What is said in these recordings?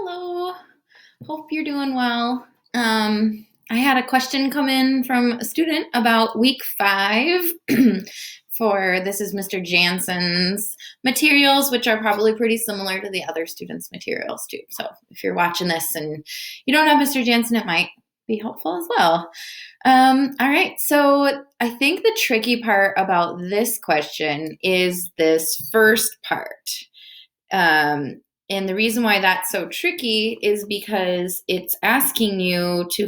Hello. Hope you're doing well. I had a question come in from a student about week 5 for this is Mr. Jansen's materials, which are probably pretty similar to the other students' materials too. So if you're watching this and you don't have Mr. Jansen, it might be helpful as well. All right, so I think the tricky part about this question is this first part. And the reason why that's so tricky is because it's asking you to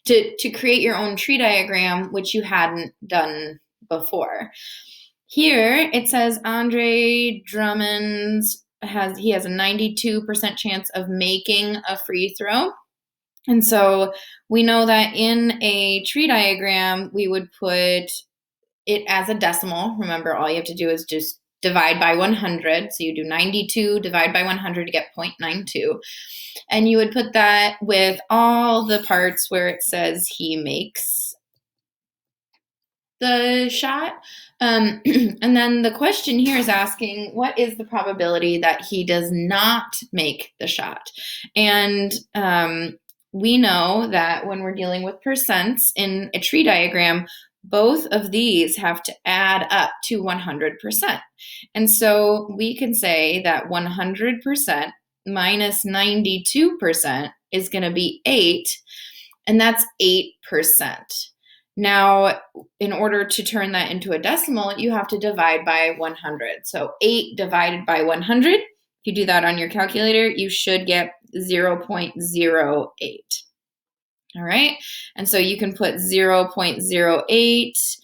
to create your own tree diagram, which you hadn't done before. Here it says Andre Drummond has a 92% chance of making a free throw. And so we know that in a tree diagram, we would put it as a decimal. Remember, all you have to do is just divide by 100. So you do 92 divide by 100 to get 0.92. And you would put that with all the parts where it says he makes the shot. And then the question here is asking, what is the probability that he does not make the shot? And we know that when we're dealing with percents in a tree diagram, both of these have to add up to 100%. And so we can say that 100% minus 92% is going to be 8, and that's 8%. Now, in order to turn that into a decimal, you have to divide by 100. So 8 divided by 100, if you do that on your calculator, you should get 0.08. All right, and so you can put 0.08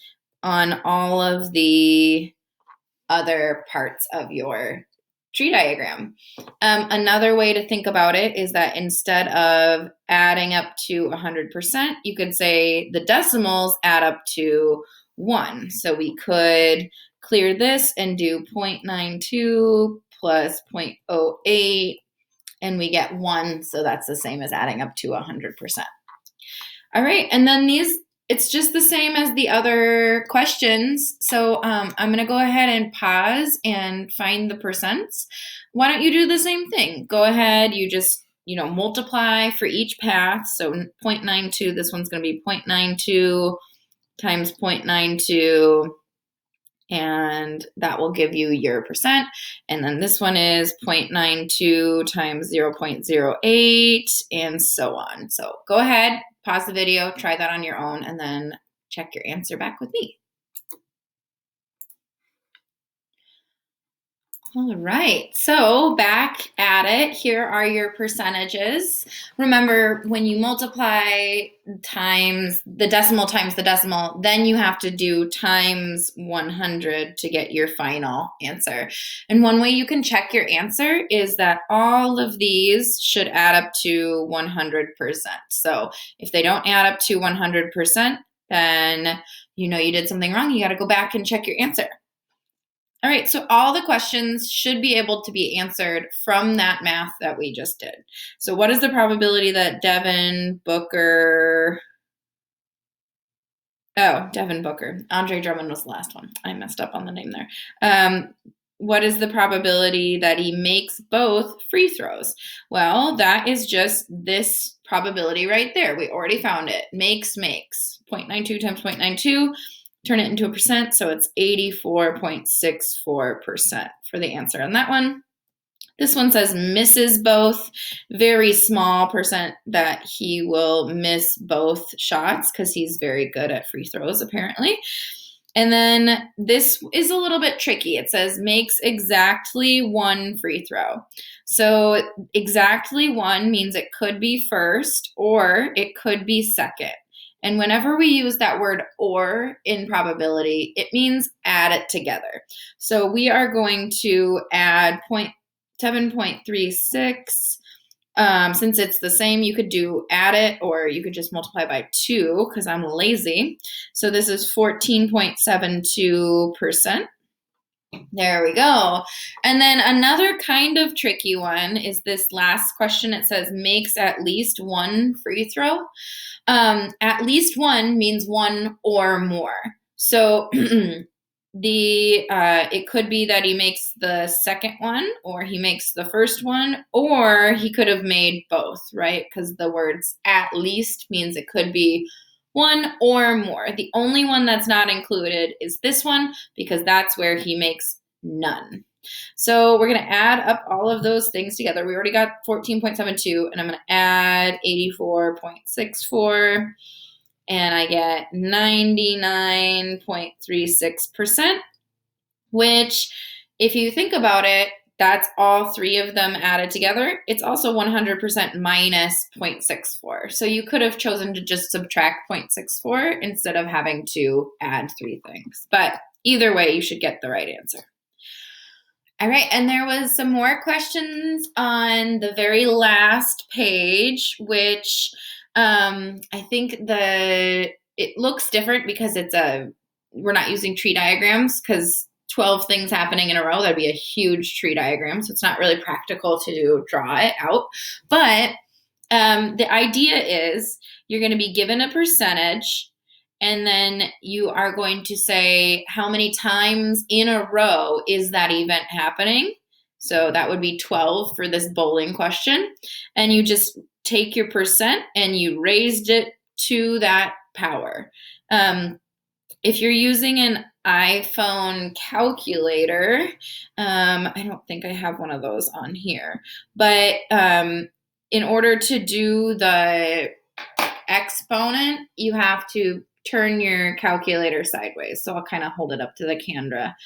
on all of the other parts of your tree diagram. Another way to think about it is that instead of adding up to 100%, you could say the decimals add up to 1. So we could clear this and do 0.92 plus 0.08, and we get 1, so that's the same as adding up to 100%. All right, and then it's just the same as the other questions. So I'm going to go ahead and pause and find the percents. Why don't you do the same thing? Go ahead, you just, multiply for each path. So 0.92, this one's going to be 0.92 times 0.92, and that will give you your percent. And then this one is 0.92 times 0.08, and so on. So go ahead, pause the video, try that on your own, and then check your answer back with me. All right, so back at it, here are your percentages. Remember, when you multiply times the decimal, then you have to do times 100 to get your final answer. And one way you can check your answer is that all of these should add up to 100%. So if they don't add up to 100%, then you did something wrong. You got to go back and check your answer. All right, so all the questions should be able to be answered from that math that we just did. So what is the probability that Devin Booker, Andre Drummond was the last one. I messed up on the name there. What is the probability that he makes both free throws? Well, that is just this probability right there. We already found it. Makes. 0.92 times 0.92. Turn it into a percent, so it's 84.64% for the answer on that one. This one says misses both. Very small percent that he will miss both shots because he's very good at free throws, apparently. And then this is a little bit tricky. It says makes exactly 1 free throw. So exactly 1 means it could be first or it could be second. And whenever we use that word or in probability, it means add it together. So we are going to add 7.36. Since it's the same, you could do add it, or you could just multiply by 2 because I'm lazy. So this is 14.72%. There we go. And then another kind of tricky one is this last question. It says makes at least 1 free throw. At least 1 means 1 or more. So it could be that he makes the second one, or he makes the first one, or he could have made both, right? Because the words at least means it could be one or more. The only one that's not included is this one, because that's where he makes none. So we're going to add up all of those things together. We already got 14.72, and I'm going to add 84.64, and I get 99.36%, which, if you think about it, that's all three of them added together. It's also 100% minus 0.64. So you could have chosen to just subtract 0.64 instead of having to add three things. But either way, you should get the right answer. All right, and there was some more questions on the very last page, which I think it looks different because we're not using tree diagrams, because 12 things happening in a row, that'd be a huge tree diagram. So it's not really practical to draw it out. But the idea is you're going to be given a percentage, and then you are going to say how many times in a row is that event happening. So that would be 12 for this bowling question. And you just take your percent and you raised it to that power. If you're using an iPhone calculator, I don't think I have one of those on here, but in order to do the exponent, you have to turn your calculator sideways. So I'll kind of hold it up to the camera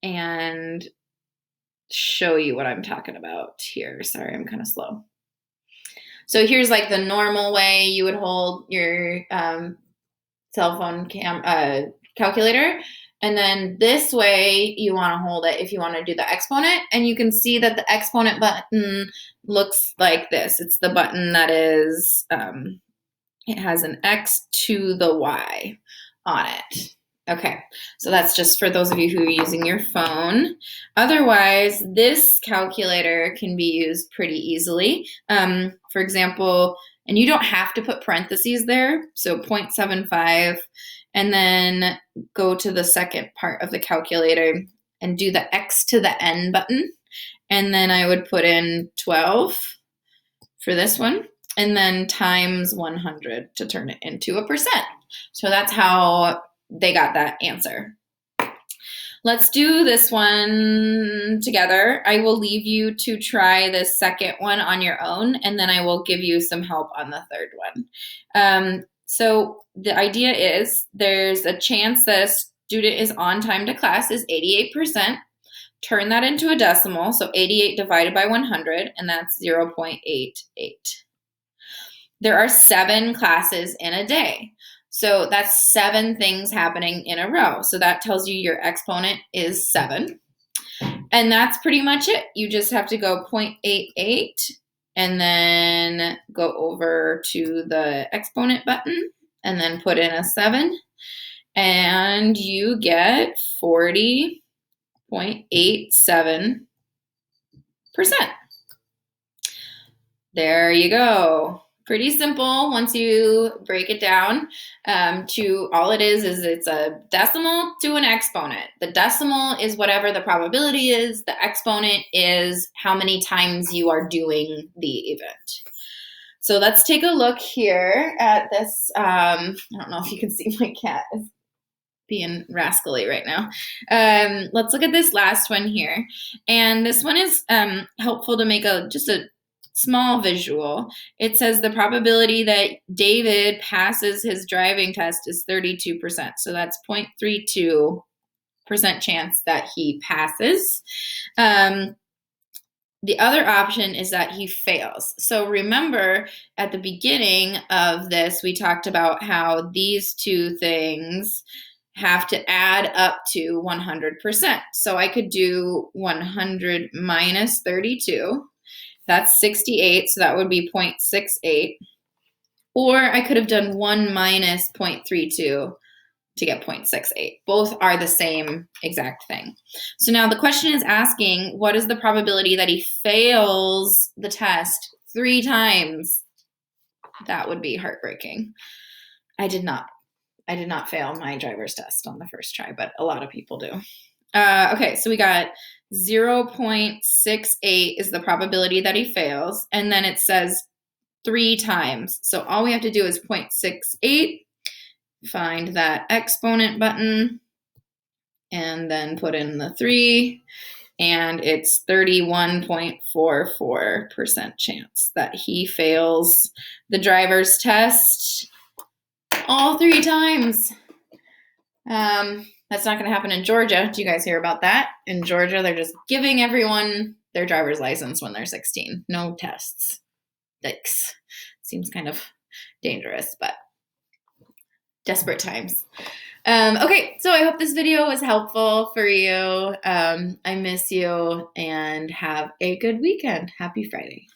and show you what I'm talking about here. Sorry, I'm kind of slow. So here's like the normal way you would hold your cell phone calculator. And then this way you want to hold it if you want to do the exponent. And you can see that the exponent button looks like this. It's the button that is, it has an X to the Y on it. Okay, so that's just for those of you who are using your phone. Otherwise, this calculator can be used pretty easily. For example, and you don't have to put parentheses there, so 0.75, and then go to the second part of the calculator and do the X to the N button. And then I would put in 12 for this one, and then times 100 to turn it into a percent. So that's how they got that answer. Let's do this one together. I will leave you to try the second one on your own, and then I will give you some help on the third one. So the idea is there's a chance that a student is on time to class is 88%. Turn that into a decimal, so 88 divided by 100, and that's 0.88. There are 7 classes in a day. So that's 7 things happening in a row. So that tells you your exponent is 7. And that's pretty much it. You just have to go 0.88 and then go over to the exponent button and then put in a 7. And you get 40.87%. There you go. Pretty simple once you break it down to all it is it's a decimal to an exponent. The decimal is whatever the probability is. The exponent is how many times you are doing the event. So let's take a look here at this. I don't know if you can see my cat is being rascally right now. Let's look at this last one here. And this one is helpful to make just a small visual. It says the probability that David passes his driving test is 32%. So that's 0.32% chance that he passes. The other option is that he fails. So remember at the beginning of this, we talked about how these two things have to add up to 100%. So I could do 100 minus 32. That's 68, so that would be 0.68. Or I could have done 1 minus 0.32 to get 0.68. Both are the same exact thing. So now the question is asking, what is the probability that he fails the test 3 times? That would be heartbreaking. I did not I did not fail my driver's test on the first try, but a lot of people do. Okay, so we got 0.68 is the probability that he fails, and then it says 3 times. So all we have to do is 0.68, find that exponent button, and then put in the 3, and it's 31.44% chance that he fails the driver's test all 3 times. That's not going to happen in Georgia. Do you guys hear about that? In Georgia, they're just giving everyone their driver's license when they're 16. No tests. Yikes. Seems kind of dangerous, but desperate times. Okay, so I hope this video was helpful for you. I miss you, and have a good weekend. Happy Friday.